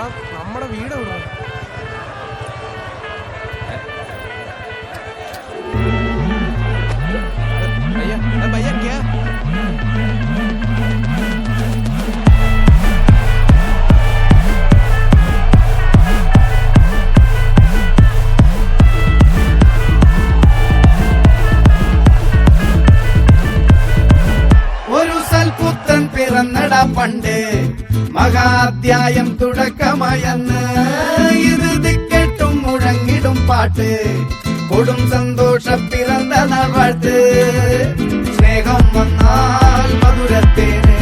നമ്മുടെ വീട് എവിടെ? भैया क्या ഒരു സൽപുത്രൻ പിറന്നടാ പണ്ട് മഹാധ്യായം തുടക്കമായെന്ന് ഇത് ദിക്കെട്ടും മുഴങ്ങിടും പാട്ട് കൊടും സന്തോഷം പിറന്ന നാൾവാഴ്ത്ത് സ്നേഹം വന്നാൽ മധുരത്തേന്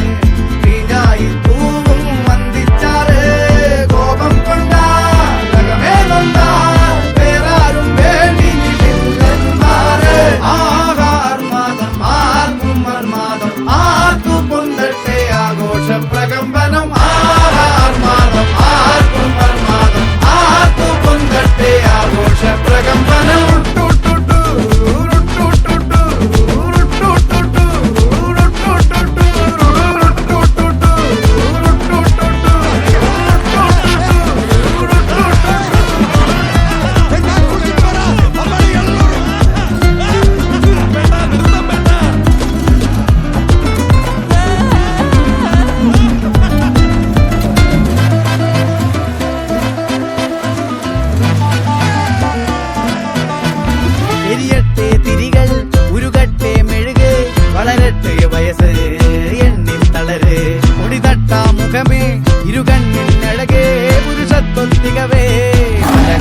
തീഞ്ഞായി തൂവും വന്ദിച്ചാറ് കോപം കൊണ്ടാകമേ നൊന്താൽ വേറാരും വേണ്ടിമാറ് ആഹാർമാദം ആർക്കും മർമാദം ആർക്കു പൊന്തട്ടെ ആഘോഷ പ്രകമ്പനം ആഹാർമാദം ആർക്കും മർമാദം ആർക്കു പൊന്തട്ടെ ആഘോഷ പ്രകമ്പനം ഇരുകണ്ണിനഴകേ പുരുഷത്വത്തികവേ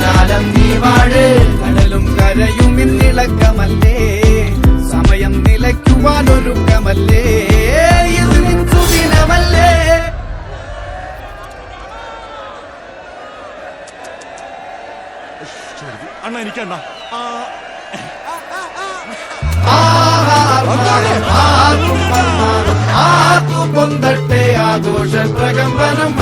കാലം നീ വാഴ് കടലും കരയും ഇന്നിളക്കമല്ലേ സമയം നിലയ്ക്കുവാനൊരുക്കമല്ലേ ഇത് നിൻസുദിനമല്ലേ അണ്ണ എനിക്കണ്ണ പൊന്തട്ടെ ആഘോഷ പ്രകമ്പനം